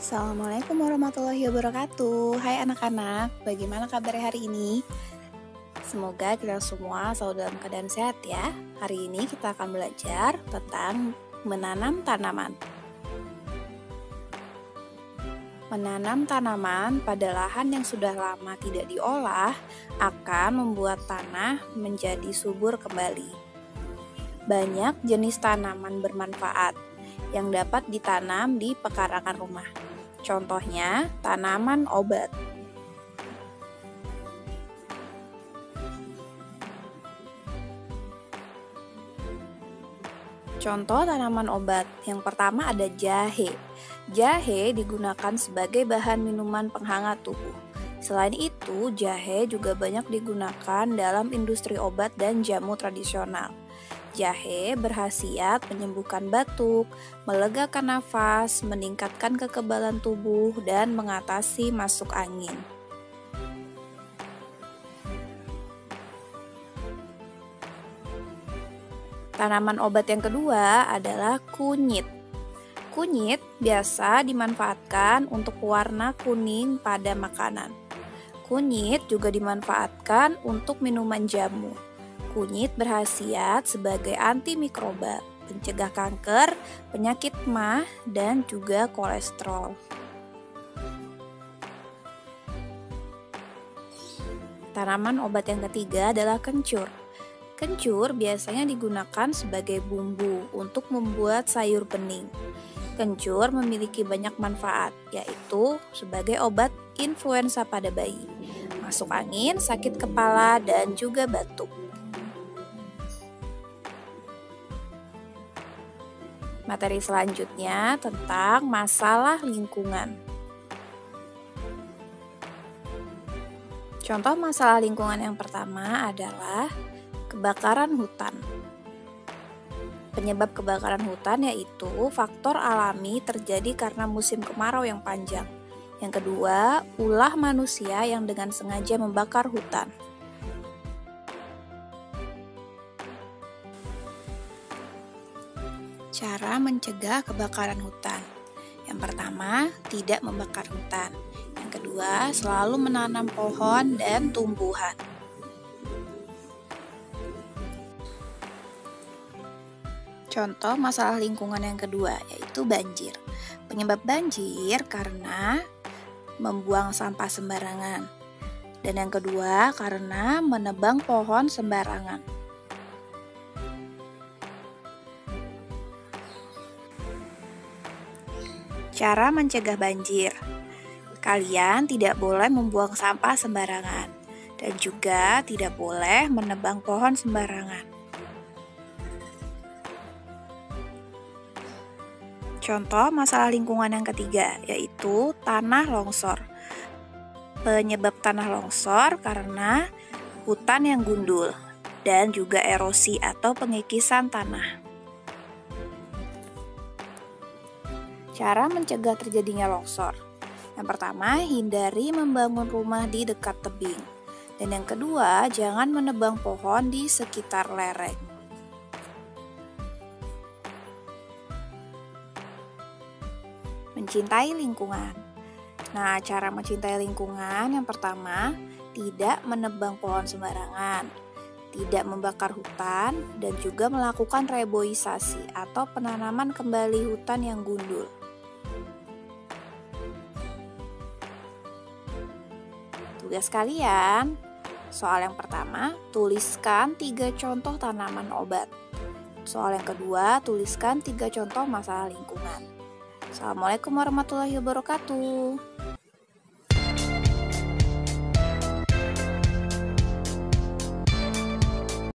Assalamualaikum warahmatullahi wabarakatuh. Hai anak-anak, bagaimana kabar hari ini? Semoga kita semua selalu dalam keadaan sehat ya. Hari ini kita akan belajar tentang menanam tanaman. Menanam tanaman pada lahan yang sudah lama tidak diolah akan membuat tanah menjadi subur kembali. Banyak jenis tanaman bermanfaat yang dapat ditanam di pekarangan rumah. Contohnya, tanaman obat. Contoh tanaman obat, yang pertama ada jahe. Jahe digunakan sebagai bahan minuman penghangat tubuh. Selain itu, jahe juga banyak digunakan dalam industri obat dan jamu tradisional. Jahe berkhasiat menyembuhkan batuk, melegakan nafas, meningkatkan kekebalan tubuh, dan mengatasi masuk angin. Tanaman obat yang kedua adalah kunyit. Kunyit biasa dimanfaatkan untuk warna kuning pada makanan. Kunyit juga dimanfaatkan untuk minuman jamu. Kunyit berkhasiat sebagai antimikroba, pencegah kanker, penyakit MAH, dan juga kolesterol. Tanaman obat yang ketiga adalah kencur. Kencur biasanya digunakan sebagai bumbu untuk membuat sayur bening. Kencur memiliki banyak manfaat, yaitu sebagai obat influenza pada bayi, masuk angin, sakit kepala, dan juga batuk. Materi selanjutnya tentang masalah lingkungan. Contoh masalah lingkungan yang pertama adalah kebakaran hutan. Penyebab kebakaran hutan yaitu faktor alami terjadi karena musim kemarau yang panjang. Yang kedua, ulah manusia yang dengan sengaja membakar hutan. Cara mencegah kebakaran hutan. Yang pertama, tidak membakar hutan. Yang kedua, selalu menanam pohon dan tumbuhan. Contoh masalah lingkungan yang kedua, yaitu banjir. Penyebab banjir karena membuang sampah sembarangan. Dan yang kedua, karena menebang pohon sembarangan. Cara mencegah banjir. Kalian tidak boleh membuang sampah sembarangan dan juga tidak boleh menebang pohon sembarangan. Contoh masalah lingkungan yang ketiga yaitu tanah longsor. Penyebab tanah longsor karena hutan yang gundul dan juga erosi atau pengikisan tanah. Cara mencegah terjadinya longsor. Yang pertama, hindari membangun rumah di dekat tebing. Dan yang kedua, jangan menebang pohon di sekitar lereng. Mencintai lingkungan. Nah, cara mencintai lingkungan yang pertama, tidak menebang pohon sembarangan, tidak membakar hutan, dan juga melakukan reboisasi atau penanaman kembali hutan yang gundul. Tugas kalian, soal yang pertama, tuliskan 3 contoh tanaman obat. Soal yang kedua, tuliskan 3 contoh masalah lingkungan. Assalamualaikum warahmatullahi wabarakatuh.